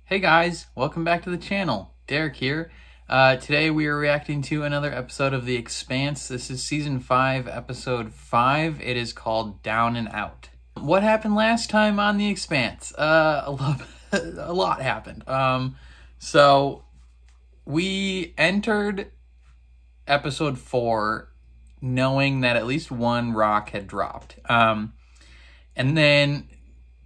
Hey guys, welcome back to the channel. Derek here. Today we are reacting to another episode of The Expanse. This is Season 5, Episode 5. It is called Down and Out. What happened last time on The Expanse? A lot happened. So we entered Episode 4 knowing that at least one rock had dropped. And then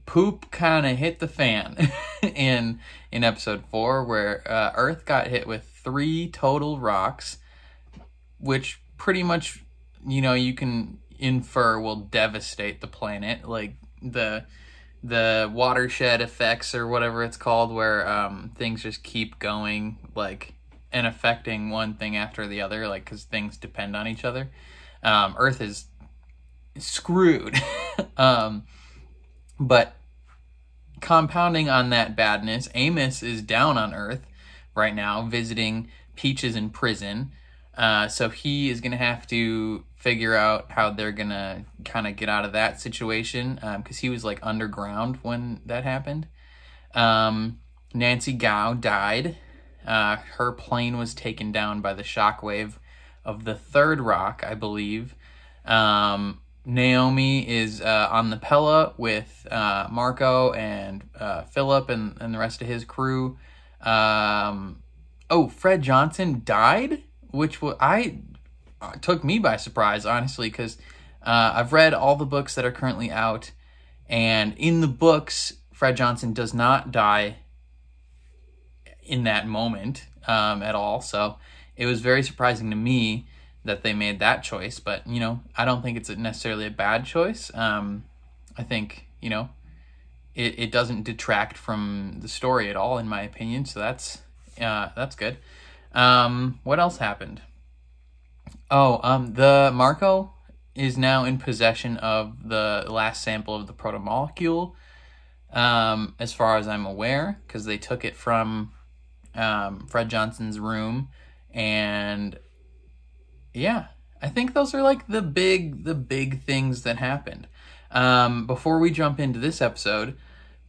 poop kind of hit the fan in episode 4, where Earth got hit with 3 total rocks, which pretty much, you can infer will devastate the planet, like the watershed effects or whatever it's called, where things just keep going, like, and affecting one thing after the other, like, because things depend on each other. Earth is screwed. But compounding on that badness, Amos is down on Earth right now visiting Peaches in prison. So he is going to have to figure out how they're going to kind of get out of that situation, because he was like underground when that happened. Nancy Gao died. Her plane was taken down by the shockwave of the 3rd rock, I believe. Naomi is on the Pella with Marco and Philip and the rest of his crew. Fred Johnson died, which took me by surprise, honestly, because I've read all the books that are currently out, and in the books, Fred Johnson does not die in that moment at all. So it was very surprising to me that they made that choice, but I don't think it's necessarily a bad choice. I think it doesn't detract from the story at all, in my opinion. So that's good. What else happened? The Marco is now in possession of the last sample of the protomolecule, as far as I'm aware, because they took it from Fred Johnson's room. And yeah, I think those are like the big things that happened. Before we jump into this episode,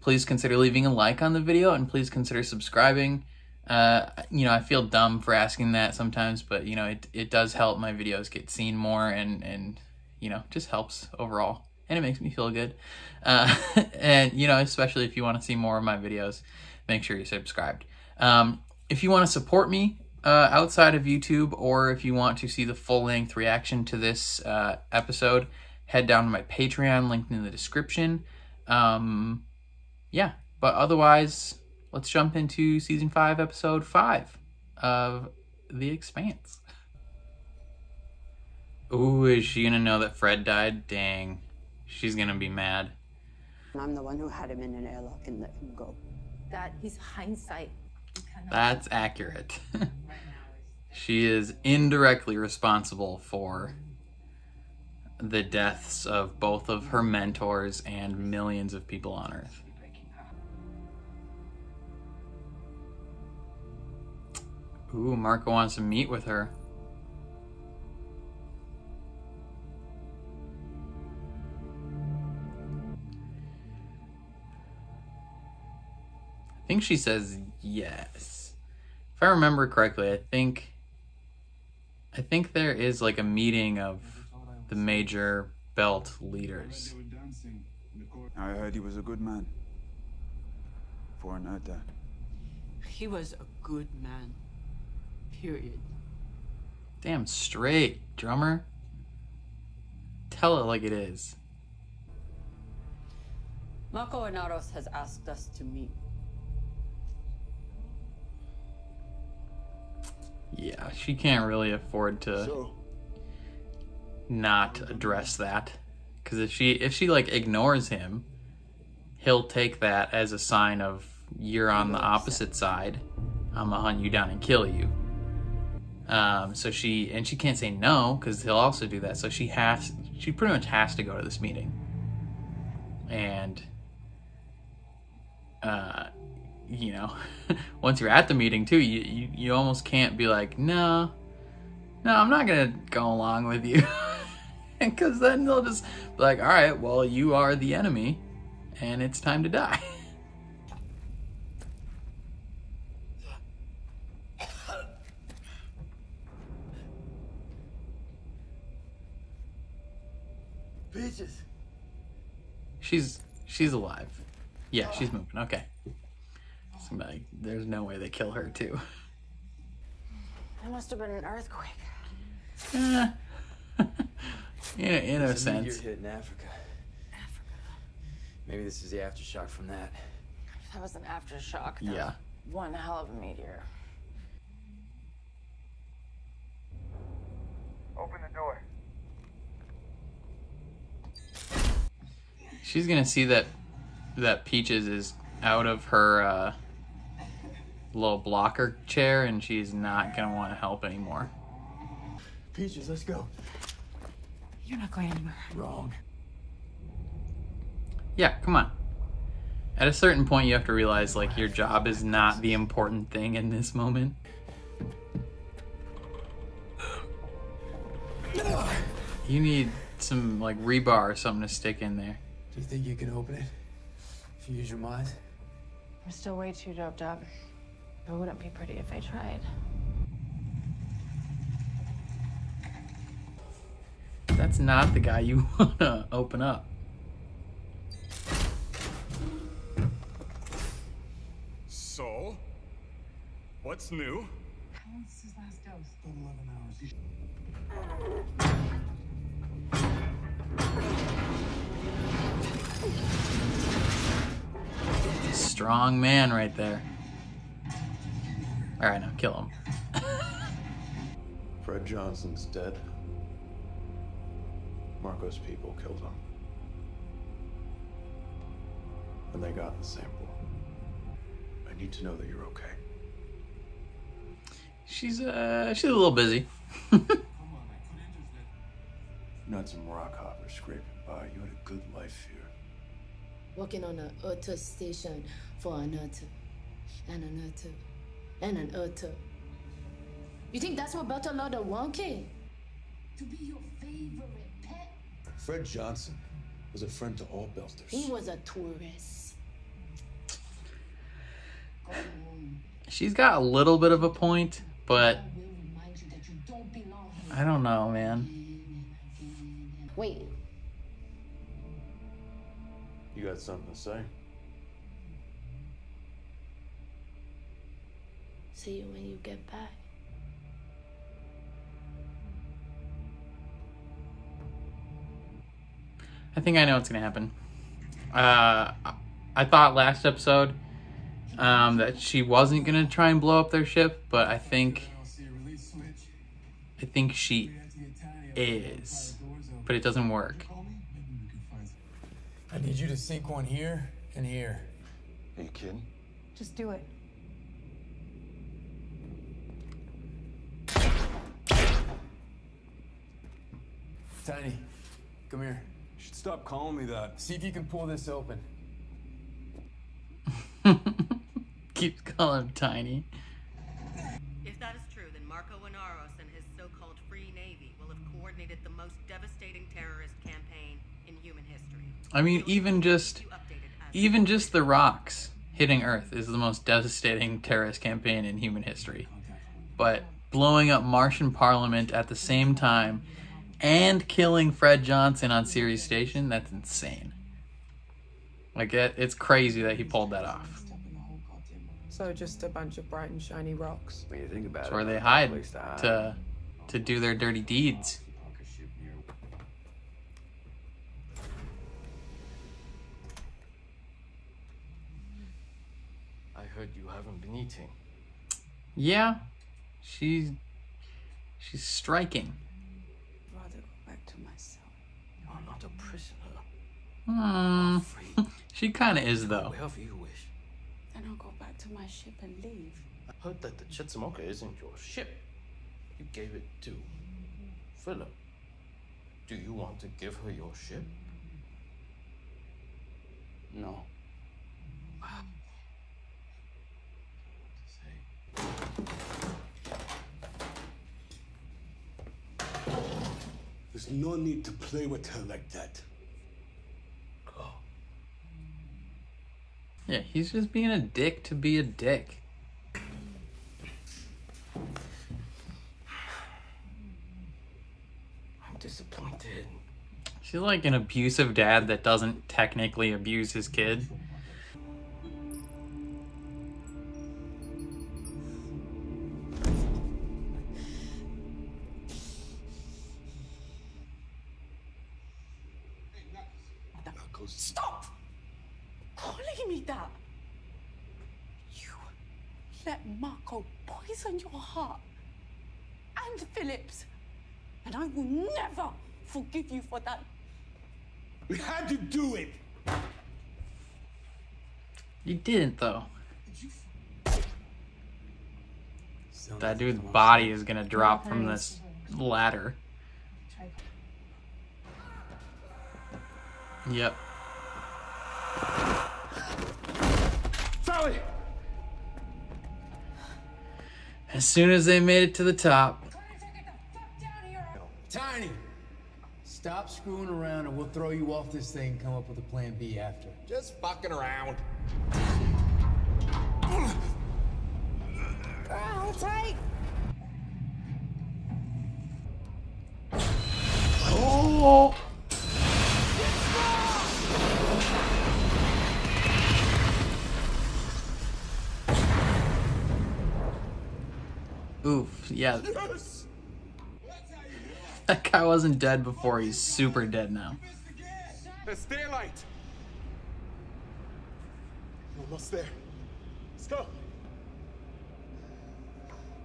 please consider leaving a like on the video, and please consider subscribing. I feel dumb for asking that sometimes, but it does help my videos get seen more, and just helps overall, and it makes me feel good. And especially if you want to see more of my videos, make sure you're subscribed. If you want to support me outside of YouTube, or if you want to see the full-length reaction to this episode, head down to my Patreon, linked in the description. Yeah, but otherwise, let's jump into Season 5, Episode 5 of The Expanse. Ooh, is she gonna know that Fred died? Dang, she's gonna be mad. I'm the one who had him in an airlock and let him go. That is hindsight. That's accurate. She is indirectly responsible for the deaths of both of her mentors and millions of people on Earth. Ooh, Marco wants to meet with her. I think she says yes. If I remember correctly, I think there is like a meeting of the major belt leaders. I heard he was a good man. Foreign heard that. He was a good man. Period. Damn straight, drummer. Tell it like it is. Marco Inaros has asked us to meet. Yeah, she can't really afford to not address that, because if she like ignores him, he'll take that as a sign of you're on the opposite side. I'm gonna hunt you down and kill you. So she can't say no, because he'll also do that. So she pretty much has to go to this meeting. And once you're at the meeting too, you almost can't be like, no, I'm not gonna go along with you, because then they'll just be like, all right, well, you are the enemy and it's time to die. Peaches. She's alive. Yeah, she's moving. Okay. Somebody, there's no way they kill her too. It must have been an earthquake. Yeah, in a There's sense. meteor hit in Africa. Maybe this is the aftershock from that. That was an aftershock. That Yeah. was one hell of a meteor. Open the door. She's gonna see that Peaches is out of her little blocker chair, and she's not gonna want to help anymore. Peaches, let's go. You're not going anywhere. Wrong. Yeah, come on. At a certain point, you have to realize, like, your job is not the important thing in this moment. You need some, like, rebar or something to stick in there. Do you think you can open it? If you use your mind? I'm still way too doped up. It wouldn't be pretty if I tried. That's not the guy you wanna open up. So, what's new? How long is his last dose? About 11 hours. Strong man right there. All right, now kill him. Fred Johnson's dead. Marco's people killed him. And they got the sample. I need to know that you're okay. She's a little busy. You had some rock hoppers scraping by. You had a good life here. Working on an auto station for an auto, and an auto, and an auto. You think that's what Belter Lauder wanted? To be your favorite pet? Fred Johnson was a friend to all Belters. He was a tourist. She's got a little bit of a point, but I will remind you that you don't belong here. I don't know, man. Wait, You got something to say? see you when you get back. I think I know what's gonna happen. I thought last episode that she wasn't gonna try and blow up their ship, but I think she is, but it doesn't work. I need you to sink one here and here. Are you kidding? Just do it. Tiny, come here. You should stop calling me that. See if you can pull this open. Keeps calling him Tiny. If that is true, then Marco Inaros and his so-called Free Navy will have coordinated the most devastating terrorist campaign in human history. I mean, even just the rocks hitting Earth is the most devastating terrorist campaign in human history. But blowing up Martian Parliament at the same time and killing Fred Johnson on Ceres Station, that's insane. Like, it's crazy that he pulled that off. So just a bunch of bright and shiny rocks. When you think about That's where they hide to do their dirty deeds. I heard you haven't been eating. Yeah, she's striking. I'd rather go back to my cell. You are not a prisoner. Hmm. She kind of is, though. Wherever you wish. Then I'll go back to my ship and leave. I heard that the Chitsumoka isn't your ship. You gave it to Philip. Do you want to give her your ship? No. There's no need to play with her like that. Go. Yeah, he's just being a dick to be a dick. I'm disappointed. She's like an abusive dad that doesn't technically abuse his kid. Stop calling me that. You let Marco poison your heart and Philip's, and I will never forgive you for that. We had to do it. You didn't, though. That dude's body is gonna drop from this ladder. Yep. Sally! As soon as they made it to the top. Tiny! Stop screwing around and we'll throw you off this thing and come up with a plan B after. Just fucking around. Hold tight. Oh! Oof, yeah. Yes! That guy wasn't dead before, he's super dead now. There's daylight. We're almost there. Let's go.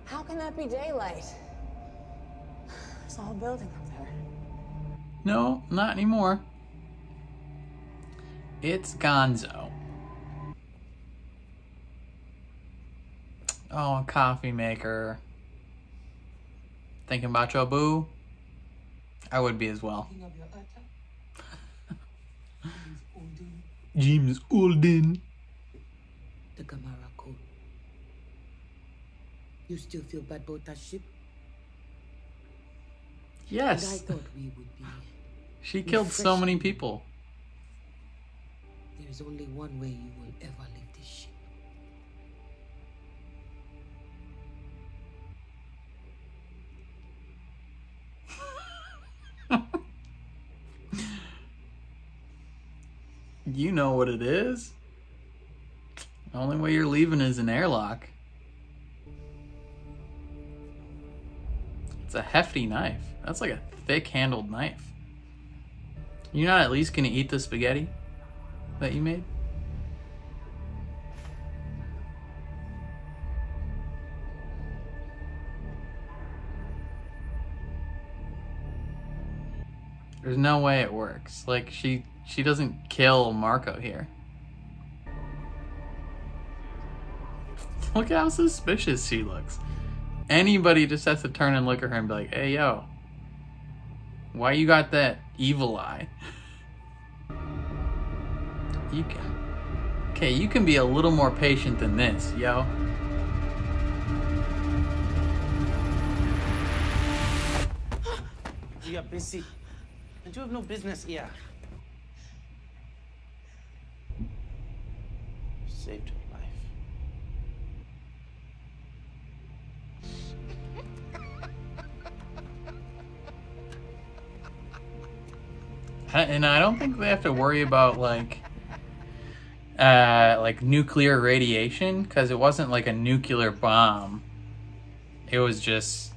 How can that be daylight? There's a whole building up there. No, not anymore. It's Gonzo. Oh, a coffee maker. Thinking about your boo? I would be as well. James Alden. The Gamara code. You still feel bad about that ship? Yes. And I thought we would be. She killed so many people. There's only one way you will ever leave this ship. You know what it is. The only way you're leaving is an airlock. It's a hefty knife. That's like a thick-handled knife. You're not at least gonna eat the spaghetti that you made? There's no way it works. Like, she doesn't kill Marco here. Look how suspicious she looks. Anybody just has to turn and look at her and be like, hey, yo, why you got that evil eye? Okay, you can be a little more patient than this, yo. We are busy. And you have no business here. Saved her life. And I don't think they have to worry about like nuclear radiation, because it wasn't like a nuclear bomb. It was just,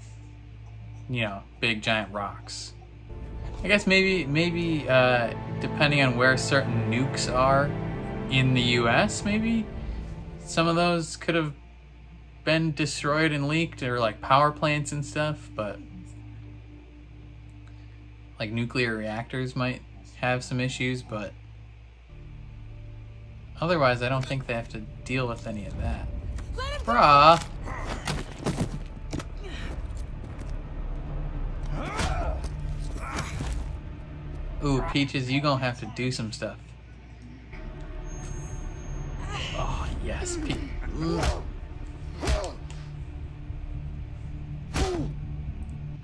you know, big giant rocks. I guess maybe depending on where certain nukes are in the US, maybe some of those could have been destroyed and leaked, or like power plants and stuff, but like nuclear reactors might have some issues, but otherwise I don't think they have to deal with any of that. Bruh. Ooh, Peaches, you gonna have to do some stuff. Oh, yes,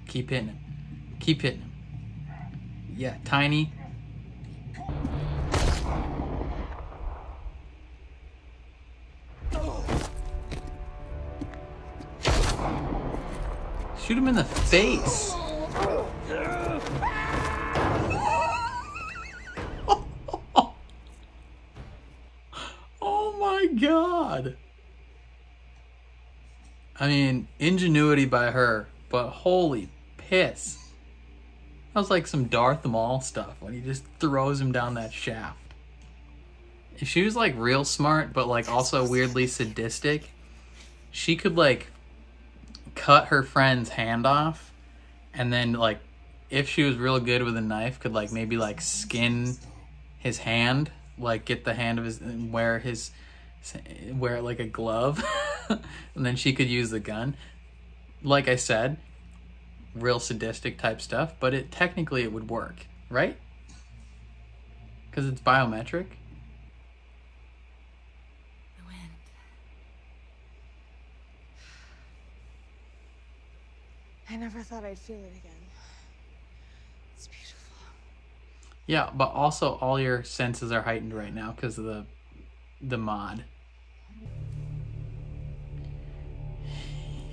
Keep hitting him. Keep hitting him. Yeah, Tiny. Shoot him in the face. God. I mean, ingenuity by her, but holy piss. That was like some Darth Maul stuff when he just throws him down that shaft. If she was like real smart, but like also weirdly sadistic, she could like cut her friend's hand off, and then like if she was real good with a knife, could like maybe like skin his hand, like get the hand of his, wear like a glove, and then she could use the gun. Like I said, real sadistic type stuff, but technically it would work, right? Because it's biometric. The wind. I never thought I'd feel it again. It's beautiful. Yeah, but also all your senses are heightened right now because of the mod.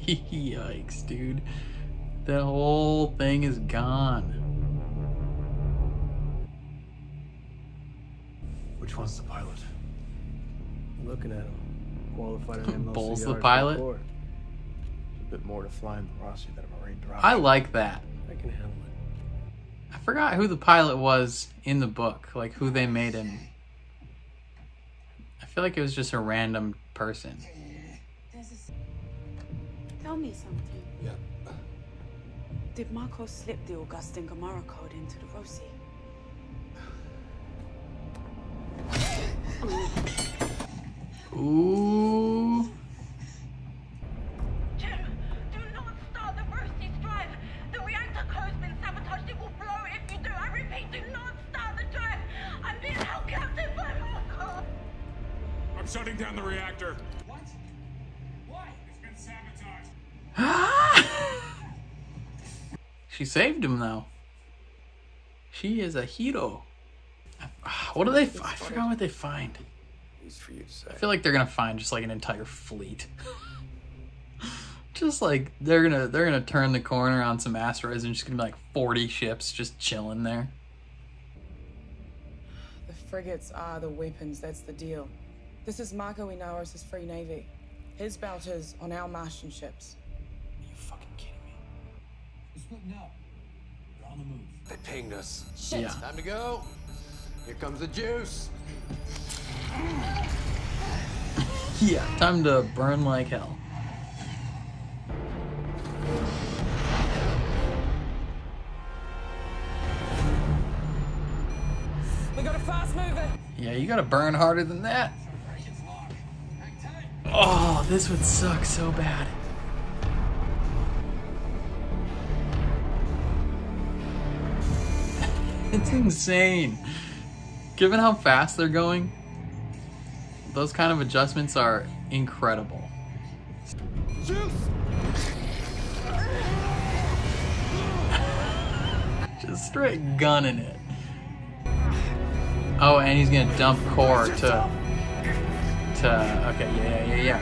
Yikes, dude. That whole thing is gone. Which one's the pilot? Looking at him. Qualified an MLC. Bull's the pilot? There's a bit more to flying Rossi than a Marine driver. I like that. I can handle it. I forgot who the pilot was in the book, like who they made him. I feel like it was just a random person. Tell me something. Yeah. Did Marco slip the Augustin Gamara code into the Rossi? Ooh. Jim, do not start the Rossi's drive. The reactor code's been sabotaged. It will blow if you do. I repeat, do not start the drive. I'm being held captive by Marco. I'm shutting down the reactor. What? Why? It's been sabotaged. She saved him though. She is a hero. What do they? I forgot what they find. Easy for you to say. I feel like they're gonna find just like an entire fleet. Just like they're gonna turn the corner on some asteroids and just gonna be like 40 ships just chilling there. The frigates are the weapons, that's the deal. This is Marco Inaros' Free Navy. His belt is on our Martian ships. Are you fucking kidding me? We're splitting up. We're on the move. They pinged us. Shit. Yeah. Time to go. Here comes the juice. Yeah, time to burn like hell. We got a fast mover. Yeah, you gotta burn harder than that. Oh, this would suck so bad. It's insane. Given how fast they're going, those kind of adjustments are incredible. Just straight gunning it. Oh, and he's gonna dump core to okay, yeah.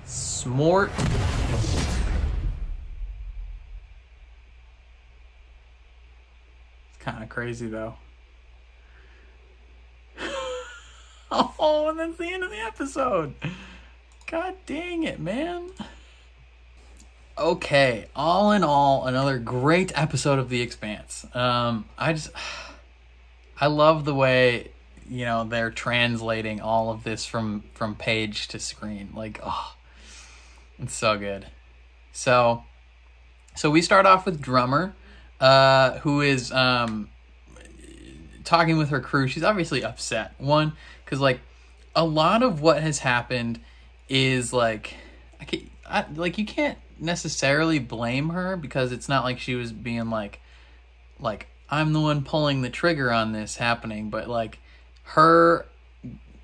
Smart. It's kind of crazy though. Oh, and that's the end of the episode. God dang it, man. Okay, all in all, another great episode of The Expanse. I love the way, you know, they're translating all of this from page to screen. Like, oh, it's so good. So we start off with Drummer, who is talking with her crew. She's obviously upset. One, because like a lot of what has happened is like, you can't necessarily blame her because it's not like she was being like I'm the one pulling the trigger on this happening, but like her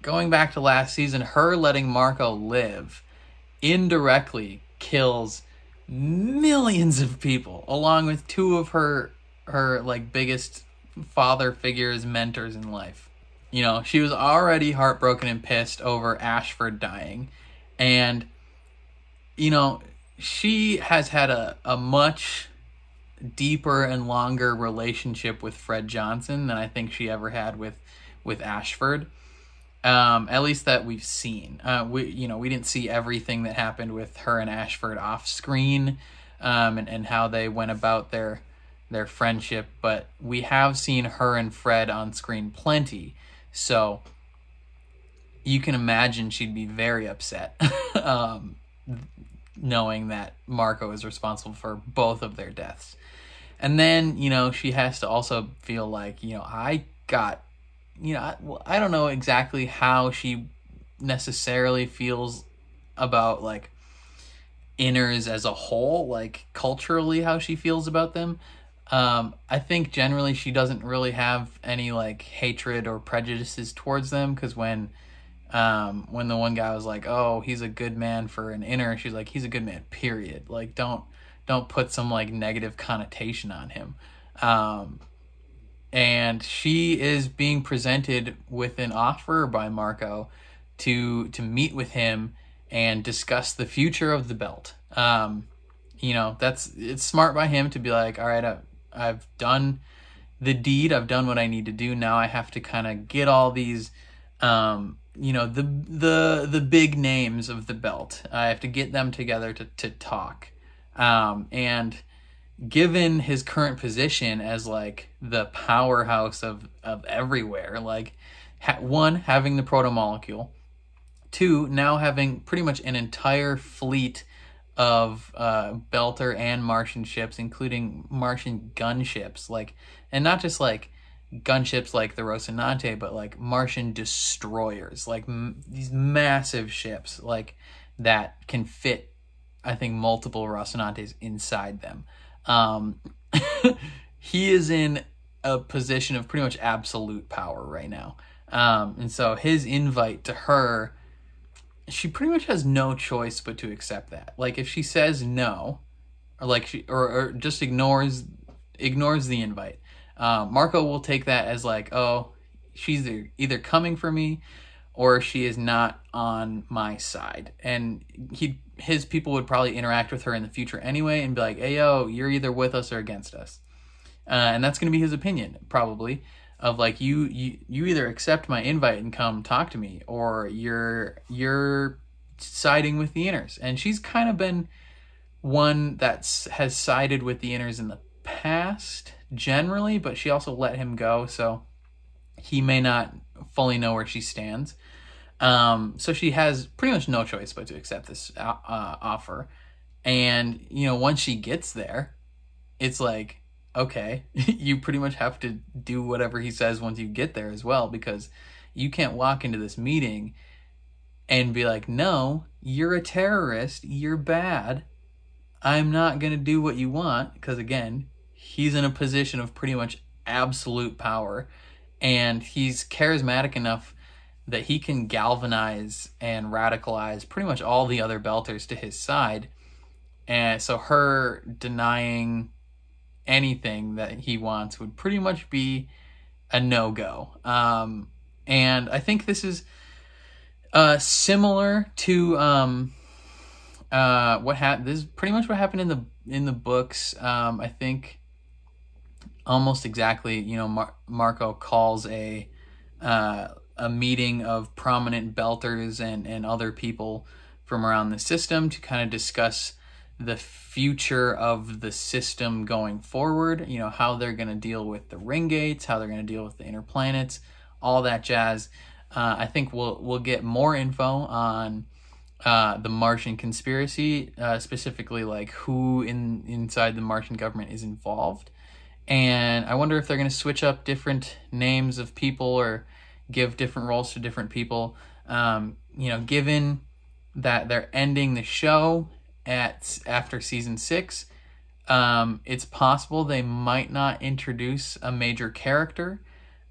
going back to last season, her letting Marco live indirectly kills millions of people, along with two of her like biggest father figures, mentors in life. You know, she was already heartbroken and pissed over Ashford dying, and you know, she has had a much deeper and longer relationship with Fred Johnson than I think she ever had with Ashford. At least that we've seen. We didn't see everything that happened with her and Ashford off screen, and how they went about their friendship, but we have seen her and Fred on screen plenty. So you can imagine she'd be very upset, knowing that Marco is responsible for both of their deaths. And then, she has to also feel like, I don't know exactly how she necessarily feels about, like, inners as a whole, like, culturally how she feels about them. I think generally she doesn't really have any, like, hatred or prejudices towards them, because when the one guy was like, oh, he's a good man for an inner, she's like, he's a good man, period. Like, don't put some, like, negative connotation on him. And she is being presented with an offer by Marco to meet with him and discuss the future of the belt. It's smart by him to be like, all right, I've done the deed, I've done what I need to do. Now I have to kind of get all these, the big names of the belt. I have to get them together to talk. And given his current position as, like, the powerhouse of everywhere, like, one, having the proto-molecule, two, now having pretty much an entire fleet of Belter and Martian ships, including Martian gunships, like, and not just, like, gunships like the Rocinante, but, like, Martian destroyers, like, these massive ships, like, that can fit, I think, multiple Rocinantes inside them. He is in a position of pretty much absolute power right now. And so his invite to her, she pretty much has no choice but to accept that. Like, if she says no, or like or just ignores the invite, Marco will take that as like, oh, she's either coming for me or she is not on my side. And his people would probably interact with her in the future anyway and be like, hey, yo, you're either with us or against us. And that's going to be his opinion, probably, of like, you either accept my invite and come talk to me, or you're siding with the inners. And she's kind of been one that has sided with the inners in the past, generally, but she also let him go, so he may not fully know where she stands. So she has pretty much no choice but to accept this offer. And, once she gets there, it's like, okay, you pretty much have to do whatever he says once you get there as well, because you can't walk into this meeting and be like, no, you're a terrorist, you're bad, I'm not going to do what you want, because, again, he's in a position of pretty much absolute power, and he's charismatic enough that he can galvanize and radicalize pretty much all the other Belters to his side. And so her denying anything that he wants would pretty much be a no-go. And I think this is similar to this is pretty much what happened in the books. I think almost exactly. Marco calls a meeting of prominent Belters and other people from around the system to kind of discuss the future of the system going forward, how they're going to deal with the ring gates, how they're going to deal with the inner planets, all that jazz. I think we'll get more info on the Martian conspiracy, specifically like who inside the Martian government is involved. And I wonder if they're going to switch up different names of people or give different roles to different people. Given that they're ending the show after season 6, it's possible they might not introduce a major character.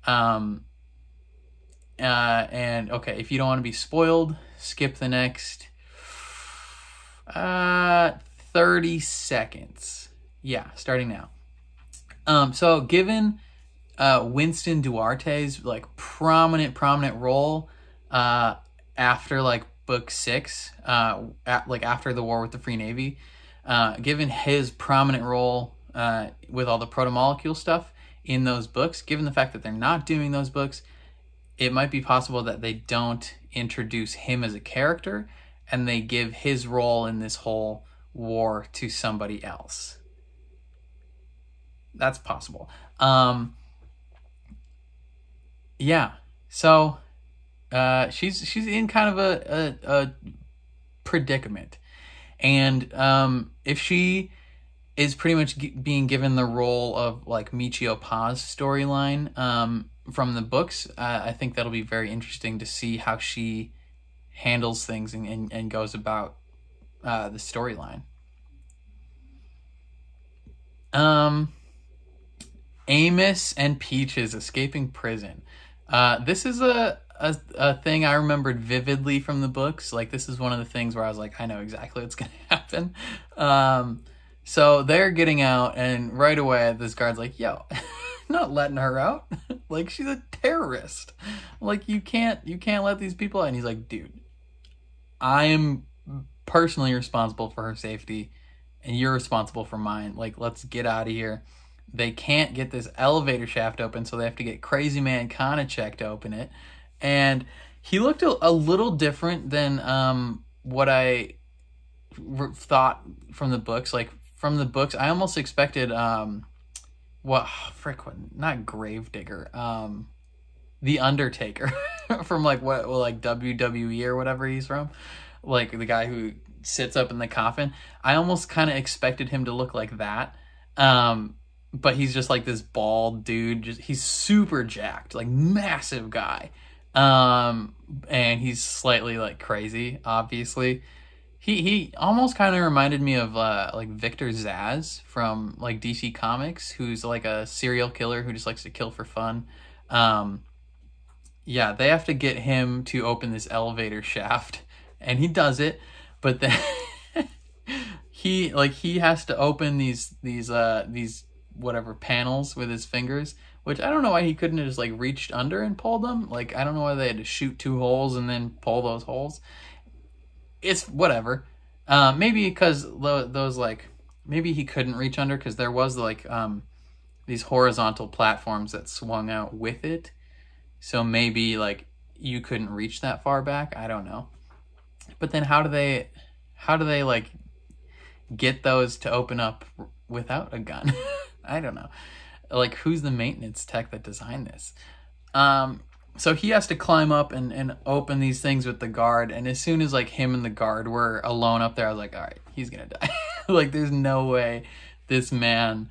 And okay, if you don't want to be spoiled, skip the next 30 seconds. Yeah, starting now. So given Winston Duarte's like prominent role after like book 6, after the war with the Free Navy, given his prominent role with all the protomolecule stuff in those books. Given the fact that they're not doing those books, it might be possible that they don't introduce him as a character and they give his role in this whole war to somebody else. That's possible. Yeah. So she's in kind of a predicament. And if she is pretty much being given the role of like Michio Pa's storyline from the books, I think that'll be very interesting to see how she handles things and goes about the storyline. Amos and Peaches escaping prison. This is a thing I remembered vividly from the books. Like, this is one of the things where I was like, I know exactly what's going to happen. So they're getting out, and right away this guard's like, yo, not letting her out. Like, she's a terrorist. Like, you can't let these people out. And he's like, dude, I am personally responsible for her safety, and you're responsible for mine. Like, let's get out of here. They can't get this elevator shaft open, so they have to get Crazy Man Konachek to open it. And he looked a little different than what I thought from the books. Like, from the books, I almost expected not Gravedigger, the Undertaker from like WWE or whatever he's from, like the guy who sits up in the coffin. I almost kind of expected him to look like that, but he's just like this bald dude. He's super jacked, like massive guy, and he's slightly like crazy. Obviously, he almost kind of reminded me of like Victor Zsasz from like DC Comics, who's like a serial killer who just likes to kill for fun. Yeah, they have to get him to open this elevator shaft, and he does it, but then he has to open these whatever panels with his fingers, which I don't know why he couldn't have just like reached under and pulled them. Like, I don't know why they had to shoot 2 holes and then pull those holes. It's whatever. Maybe because those like, maybe he couldn't reach under because there was like these horizontal platforms that swung out with it. So maybe like you couldn't reach that far back. I don't know. But then how do they like get those to open up without a gun? I don't know. Like, who's the maintenance tech that designed this? So he has to climb up and open these things with the guard. And as soon as like him and the guard were alone up there, I was like, all right, he's gonna die. Like, there's no way this man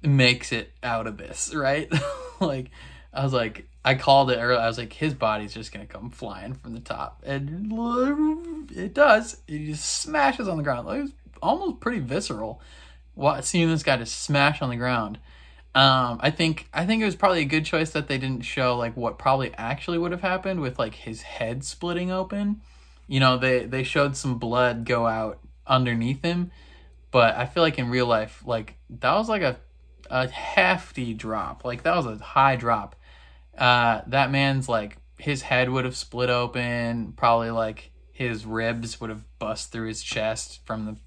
makes it out of this, right? Like, I was like, I called it earlier. I was like, his body's just gonna come flying from the top, and it does. It just smashes on the ground. Like, it was almost pretty visceral. Seeing this guy just smash on the ground. I think it was probably a good choice that they didn't show like what probably actually would have happened with like his head splitting open. You know, they showed some blood go out underneath him, but I feel like in real life, like, that was like a hefty drop. Like, that was a high drop. That man's like, his head would have split open, probably like his ribs would have bust through his chest from the,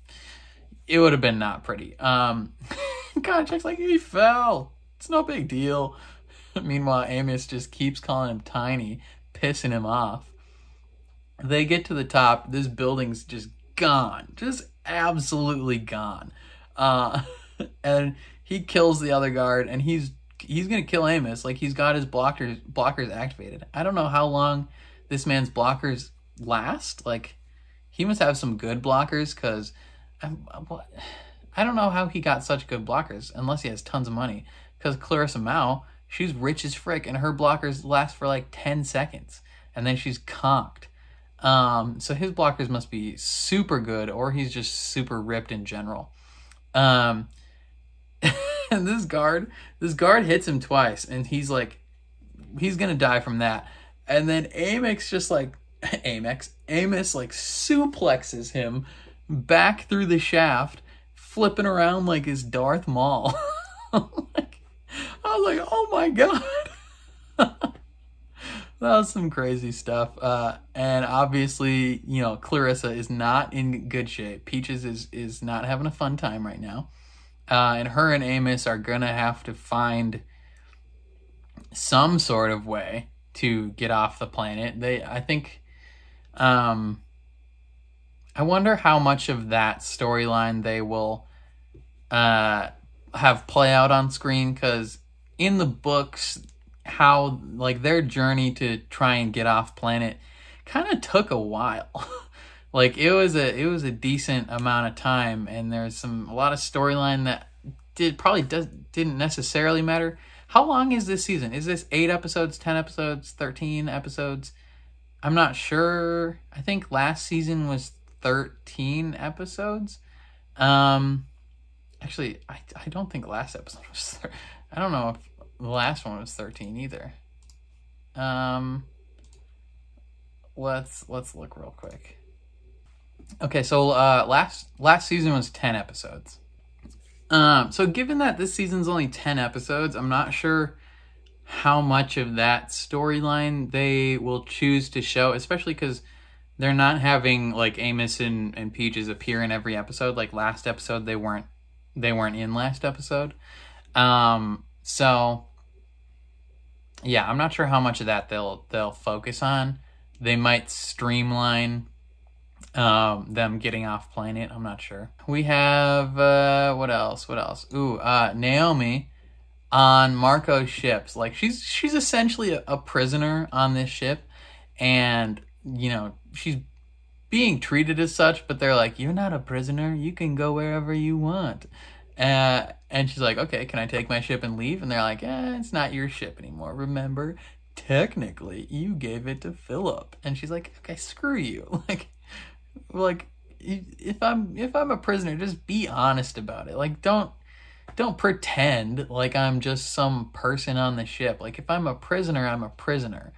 it would have been not pretty. Konachek's like, he fell. It's no big deal. Meanwhile, Amos just keeps calling him tiny, pissing him off. They get to the top. This building's just gone. Just absolutely gone. And he kills the other guard, and he's gonna kill Amos. Like, he's got his blockers activated. I don't know how long this man's blockers last. Like, he must have some good blockers, because I don't know how he got such good blockers, unless he has tons of money. Because Clarissa Mao, she's rich as frick, and her blockers last for like 10 seconds, and then she's conked. So his blockers must be super good, or he's just super ripped in general. And this guard hits him twice, and he's like, he's gonna die from that. And then Amos like suplexes him back through the shaft, flipping around like his Darth Maul. Like, I was like, oh my god. That was some crazy stuff. And obviously, you know, Clarissa is not in good shape. Peaches is not having a fun time right now. and her and Amos are gonna have to find some sort of way to get off the planet. I think, I wonder how much of that storyline they will have play out on screen, because in the books, how like their journey to try and get off planet kind of took a while. Like it was a decent amount of time, and there's a lot of storyline that didn't necessarily matter. How long is this season? Is this 8 episodes, 10 episodes, 13 episodes? I'm not sure. I think last season was 13 episodes. Actually, I don't think last episode was I don't know if the last one was 13 either. Let's look real quick. Okay, so last season was 10 episodes. So given that this season's only 10 episodes, I'm not sure how much of that storyline they will choose to show, especially because they're not having like Amos and Peaches appear in every episode. Like last episode, they weren't in last episode. So yeah, I'm not sure how much of that they'll focus on. They might streamline them getting off planet. I'm not sure. We have what else? Ooh, Naomi on Marco's ships. Like she's essentially a prisoner on this ship, and you know she's being treated as such, but they're like, you're not a prisoner, you can go wherever you want. And she's like, okay, can I take my ship and leave? And they're like, it's not your ship anymore, remember, technically you gave it to Philip. And she's like, okay, screw you. like if I'm a prisoner, just be honest about it. Like don't pretend like I'm just some person on the ship. Like if I'm a prisoner, I'm a prisoner.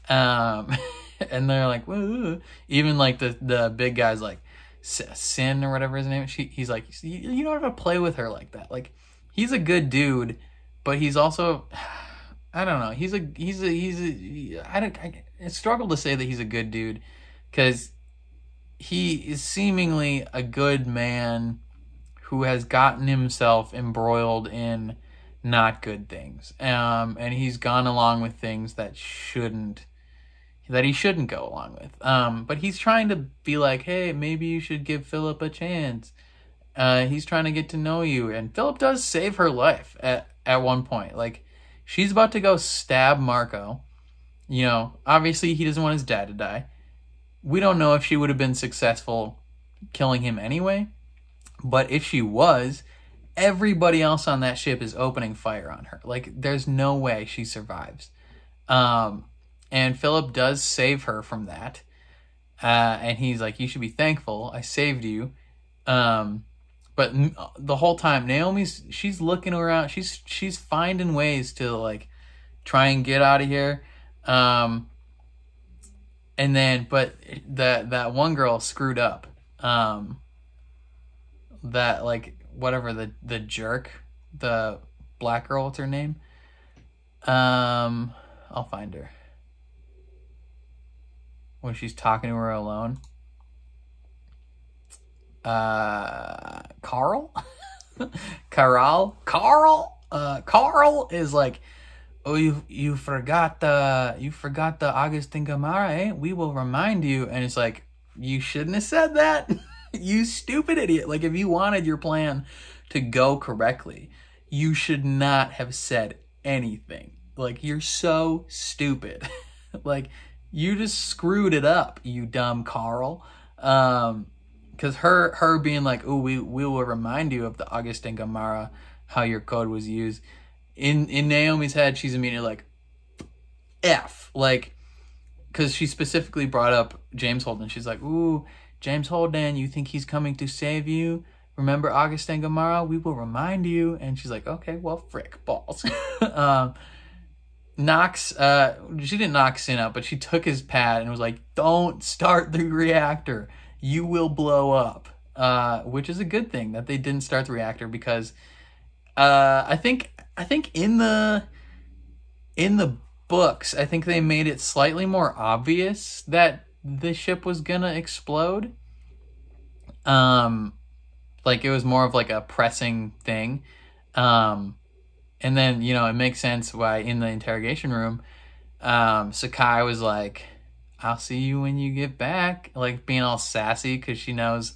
And they're like, woo. Even like the big guy's like Sin or whatever his name is. He's like, you don't have to play with her like that. Like he's a good dude, but he's also, I don't know. I struggle to say that he's a good dude, because he is seemingly a good man who has gotten himself embroiled in not good things. And he's gone along with things that he shouldn't go along with. But he's trying to be like, hey, maybe you should give Philip a chance. He's trying to get to know you. And Philip does save her life at one point. Like, she's about to go stab Marco. You know, obviously he doesn't want his dad to die. We don't know if she would have been successful killing him anyway. But if she was, everybody else on that ship is opening fire on her. Like, there's no way she survives. And Philip does save her from that. And he's like, you should be thankful. I saved you. But the whole time, she's looking around. She's finding ways to, like, try and get out of here. And then, but that one girl screwed up. That, like, whatever, the jerk, the black girl, what's her name? I'll find her. When she's talking to her alone. Carl? Carl is like, oh, you forgot the Augustin Gamara, eh? We will remind you. And it's like, you shouldn't have said that. You stupid idiot. Like, if you wanted your plan to go correctly, you should not have said anything. Like, you're so stupid. Like, you just screwed it up, you dumb Carl. Because her being like, oh, we will remind you of the Augustin Gamara, how your code was used. In Naomi's head, she's immediately like, F. Like, because she specifically brought up James Holden. She's like, ooh, James Holden, you think he's coming to save you? Remember Augustin Gamara? We will remind you. And she's like, okay, well, frick, balls. She didn't knock Sin out, but she took his pad and was like, don't start the reactor. You will blow up. Which is a good thing that they didn't start the reactor, because I think in the books, I think they made it slightly more obvious that the ship was gonna explode. Like, it was more of like a pressing thing. And then, you know, it makes sense why in the interrogation room, Sakai was like, I'll see you when you get back. Like, being all sassy because she knows,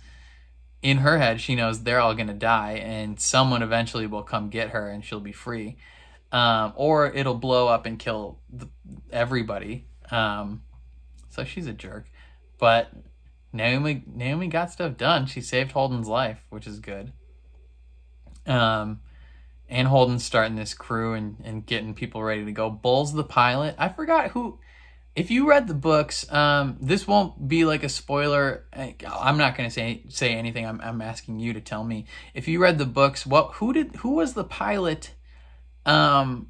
in her head, she knows they're all going to die and someone eventually will come get her and she'll be free. Or it'll blow up and kill everybody. So she's a jerk. But Naomi got stuff done. She saved Holden's life, which is good. And Holden's starting this crew and getting people ready to go. Bull's the pilot. I forgot who... If you read the books, this won't be like a spoiler. I'm not going to say anything. I'm asking you to tell me. If you read the books, who was the pilot when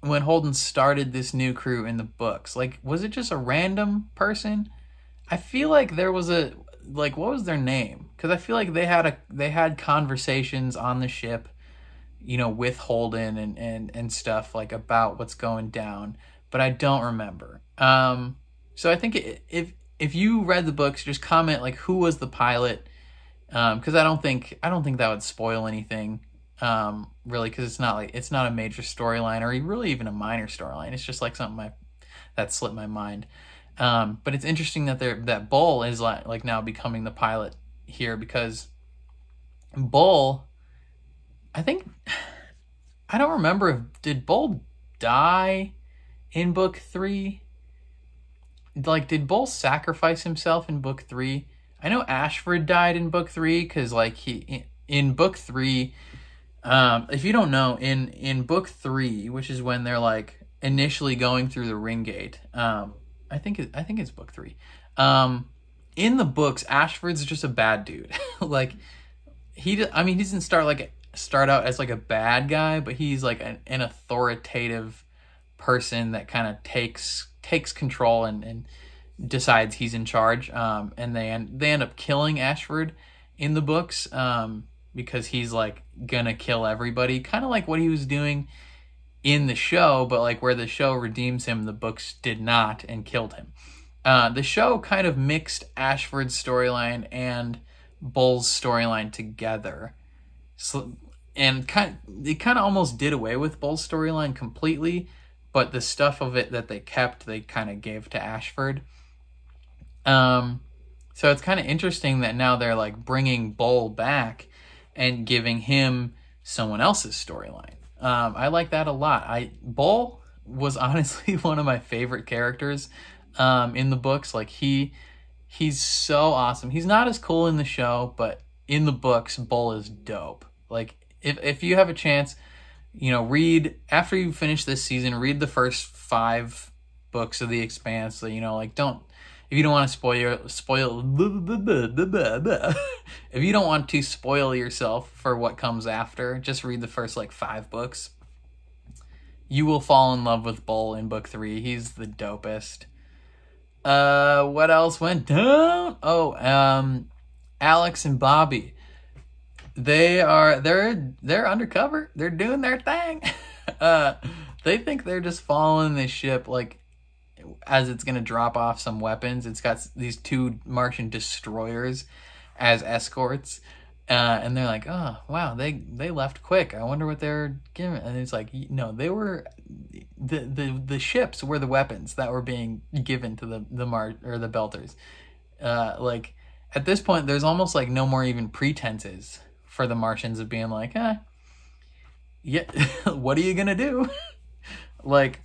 Holden started this new crew in the books? Like, was it just a random person? I feel like there was what was their name? Because I feel like they had conversations on the ship, you know, with Holden and stuff, like, about what's going down. But I don't remember. So I think if you read the books, just comment like who was the pilot, because I don't think that would spoil anything, really, because it's not a major storyline or really even a minor storyline. It's just like something that slipped my mind. But it's interesting that Bull is like now becoming the pilot here, because Bull, I don't remember did Bull die in book 3? Like, did Bull sacrifice himself in book 3? I know Ashford died in book 3 because, like, in book 3, if you don't know, in book 3, which is when they're like initially going through the ring gate, I think it's book 3. In the books, Ashford's just a bad dude. Like, he doesn't start out as like a bad guy, but he's like an authoritative person that kind of takes control and decides he's in charge. And they end up killing Ashford in the books, because he's like gonna kill everybody, kind of like what he was doing in the show, but like where the show redeems him, the books did not and killed him. The show kind of mixed Ashford's storyline and Bull's storyline together. So, and it kind of almost did away with Bull's storyline completely, but the stuff of it that they kept, they kind of gave to Ashford. So it's kind of interesting that now they're like bringing Bull back and giving him someone else's storyline. I like that a lot. Bull was honestly one of my favorite characters in the books. Like, he's so awesome. He's not as cool in the show, but in the books, Bull is dope. Like, if you have a chance, you know, after you finish this season, read the first 5 books of The Expanse. So, you know, like, if you don't want to if you don't want to spoil yourself for what comes after, just read the first like 5 books. You will fall in love with Bull in book 3. He's the dopest. What else went down? Alex and Bobby. They're undercover. They're doing their thing. They think they're just following this ship, like, as it's gonna drop off some weapons. It's got these 2 Martian destroyers as escorts, and they're like, oh wow, they left quick. I wonder what they're giving. And it's like, no, they were the ships were the weapons that were being given to the Belters. Like, at this point, there's almost like no more even pretenses for the Martians of being like, yeah, what are you gonna do? like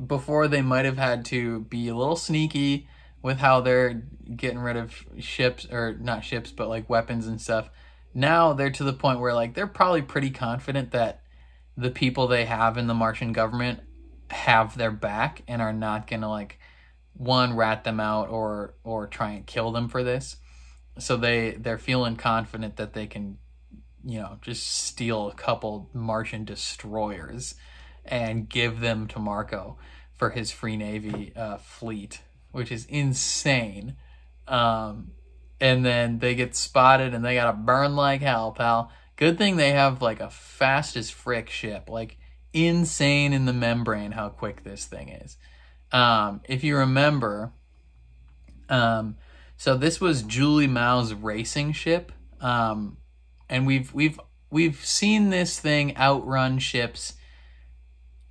before, they might have had to be a little sneaky with how they're getting rid of ships, or not ships, but like weapons and stuff. Now they're to the point where like they're probably pretty confident that the people they have in the Martian government have their back and are not gonna like, one, rat them out or try and kill them for this. So they're feeling confident that they can, you know, just steal a couple Martian destroyers and give them to Marco for his Free Navy fleet, which is insane. And then they get spotted and they gotta burn like hell, pal. Good thing they have like a fast as frick ship, like insane in the membrane how quick this thing is. If you remember, So this was Julie Mao's racing ship, and we've seen this thing outrun ships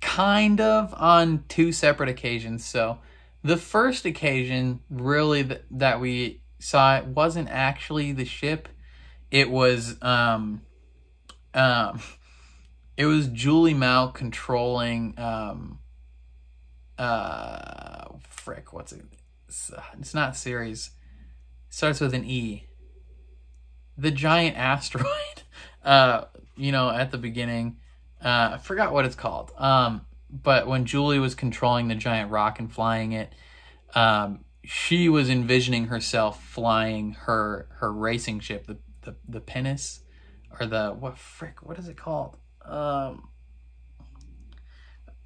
kind of on 2 separate occasions. So the first occasion really that we saw it wasn't actually the ship. It was Julie Mao controlling what's it? It's not Ceres. It starts with an E. The giant asteroid. You know, at the beginning. I forgot what it's called. But when Julie was controlling the giant rock and flying it, she was envisioning herself flying her racing ship, the pinnace, or what is it called? I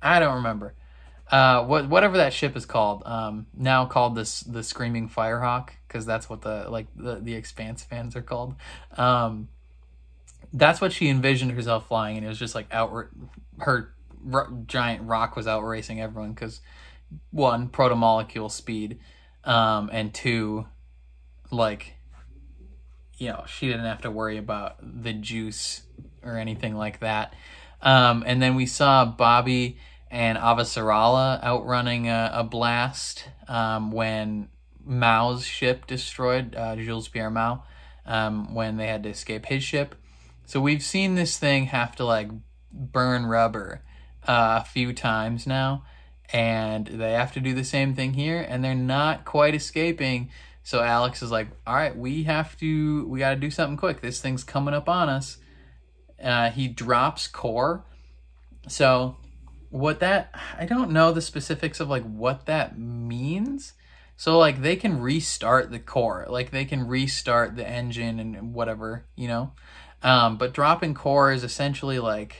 don't remember. Whatever that ship is called, now called the Screaming Firehawk, because that's what the Expanse fans are called. That's what she envisioned herself flying, and it was just like her giant rock was outracing everyone because 1, proto-molecule speed, and 2, like, you know, she didn't have to worry about the juice or anything like that. And then we saw Bobby and Avasarala outrunning a blast when Mao's ship destroyed, Jules Pierre Mao, when they had to escape his ship. So we've seen this thing have to like burn rubber a few times now, and they have to do the same thing here, and they're not quite escaping. So Alex is like, all right, we got to do something quick. This thing's coming up on us. He drops core. So I don't know the specifics of like what that means. So like they can restart the core, like they can restart the engine and whatever, you know. But dropping core is essentially like,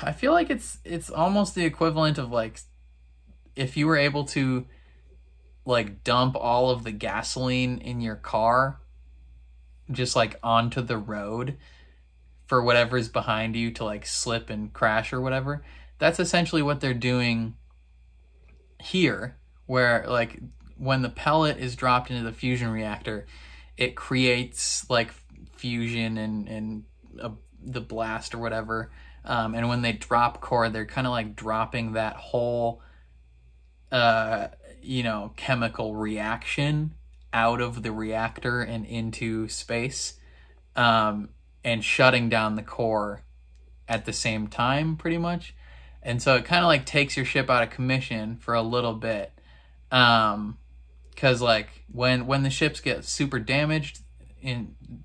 I feel like it's almost the equivalent of like if you were able to like dump all of the gasoline in your car just like onto the road for whatever's behind you to like slip and crash or whatever. That's essentially what they're doing here, where like when the pellet is dropped into the fusion reactor, it creates like fusion and the blast or whatever. And when they drop core, they're kind of like dropping that whole, you know, chemical reaction out of the reactor and into space, and shutting down the core at the same time, pretty much. And so it kind of like takes your ship out of commission for a little bit. Cause like when the ships get super damaged,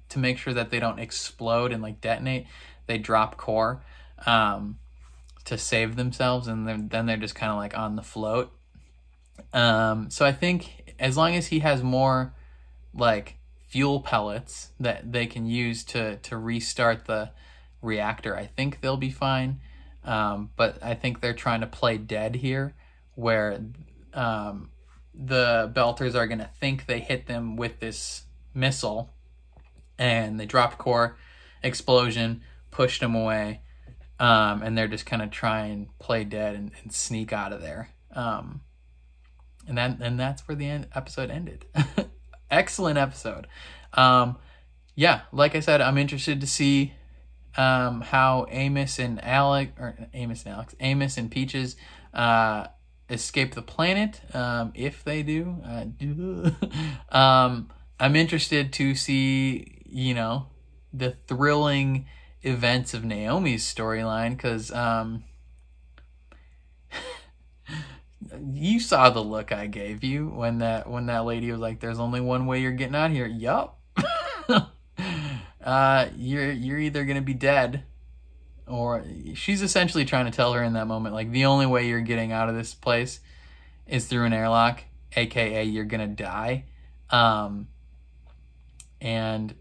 to make sure that they don't explode and like detonate, they drop core, to save themselves. And then they're just kind of like on the float. So I think as long as he has more like fuel pellets that they can use to restart the reactor, I think they'll be fine. But I think they're trying to play dead here, where the Belters are going to think they hit them with this missile, and they dropped core, explosion, pushed them away, and they're just kind of try and play dead and sneak out of there. And that's where the episode ended. Excellent episode. Yeah, like I said, I'm interested to see how Amos and Peaches escape the planet, if they do. I'm interested to see, you know, the thrilling events of Naomi's storyline, because you saw the look I gave you when that lady was like, "There's only one way you're getting out of here." Yup. You're either gonna be dead, or she's essentially trying to tell her in that moment, like, the only way you're getting out of this place is through an airlock, aka you're gonna die. And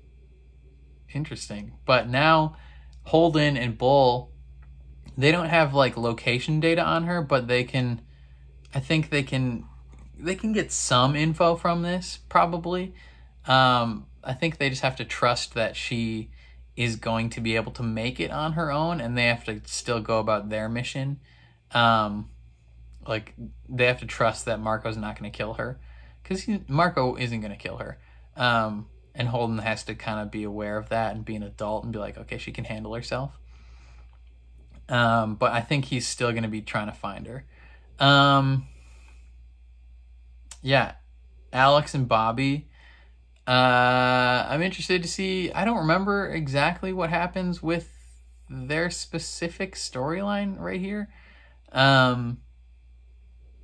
interesting. But now Holden and Bull, they don't have like location data on her, but they can, I think they can get some info from this, probably. I think they just have to trust that she is going to be able to make it on her own, and they have to still go about their mission. Like, they have to trust that Marco's not going to kill her. because Marco isn't going to kill her. And Holden has to kind of be aware of that and be an adult and be like, okay, she can handle herself. But I think he's still going to be trying to find her. Yeah, Alex and Bobby. I'm interested to see. I don't remember exactly what happens with their specific storyline right here.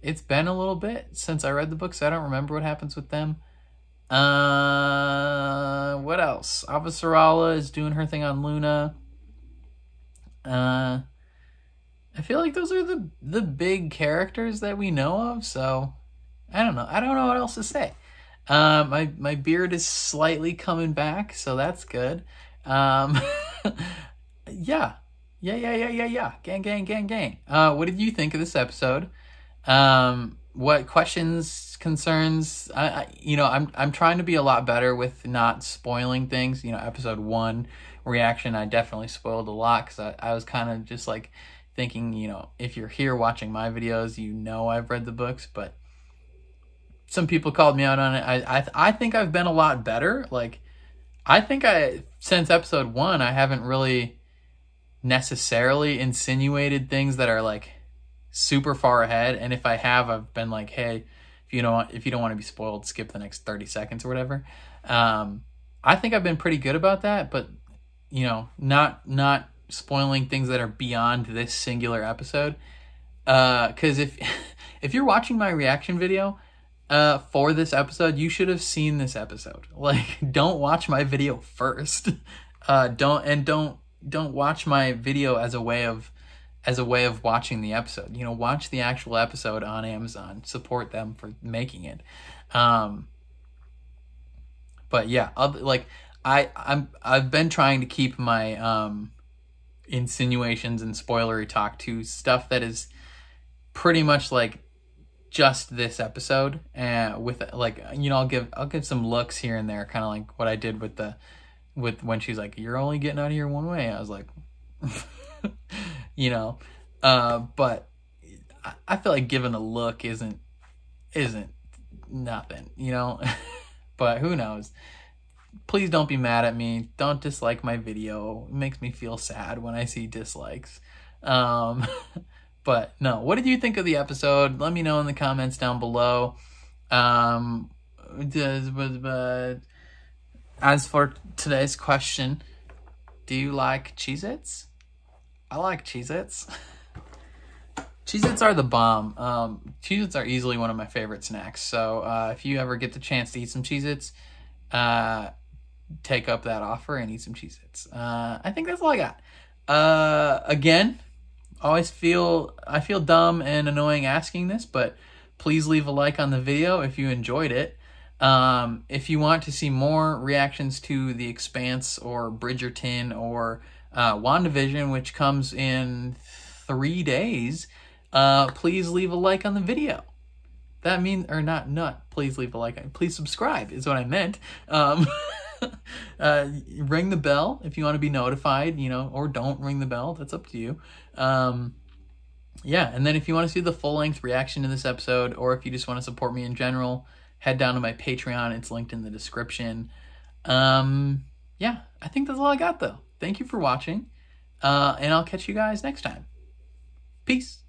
It's been a little bit since I read the book, so I don't remember what happens with them. What else? Avasarala is doing her thing on Luna. I feel like those are the big characters that we know of, so I don't know. I don't know what else to say. My beard is slightly coming back, so that's good. Yeah. Gang. What did you think of this episode? What questions, concerns? I'm trying to be a lot better with not spoiling things. Episode 1 reaction, I definitely spoiled a lot because I was kind of just like thinking, if you're here watching my videos, I've read the books, but some people called me out on it. I think I've been a lot better. Like, I think since episode 1, I haven't really necessarily insinuated things that are like super far ahead. And if I have, I've been like, hey, if you don't want to be spoiled, skip the next 30 seconds or whatever. I think I've been pretty good about that, but not spoiling things that are beyond this singular episode. Because if you're watching my reaction video for this episode, you should have seen this episode. Like, don't watch my video first. Don't watch my video as a way of watching the episode. Watch the actual episode on Amazon. Support them for making it. But yeah, I've been trying to keep my insinuations and spoilery talk to stuff that is pretty much like just this episode, and with like, I'll give some looks here and there, kind of like what I did with when she's like, you're only getting out of here one way. I was like, but I feel like giving a look isn't nothing, but who knows? Please don't be mad at me. Don't dislike my video. It makes me feel sad when I see dislikes. But no, what did you think of the episode? Let me know in the comments down below. As for today's question, do you like Cheez-Its? I like Cheez-Its. Cheez-Its are the bomb. Cheez-Its are easily one of my favorite snacks. So if you ever get the chance to eat some Cheez-Its, take up that offer and eat some Cheez-Its. I think that's all I got. Again, I feel dumb and annoying asking this, but please leave a like on the video if you enjoyed it. If you want to see more reactions to The Expanse or Bridgerton or WandaVision, which comes in 3 days, please leave a like on the video. That means, or not, please leave a like. Please subscribe is what I meant. Ring the bell if you want to be notified, or don't ring the bell. That's up to you. Yeah, and then if you want to see the full-length reaction to this episode, or if you just want to support me in general, head down to my Patreon. It's linked in the description. Yeah, I think that's all I got, though. Thank you for watching, and I'll catch you guys next time. Peace.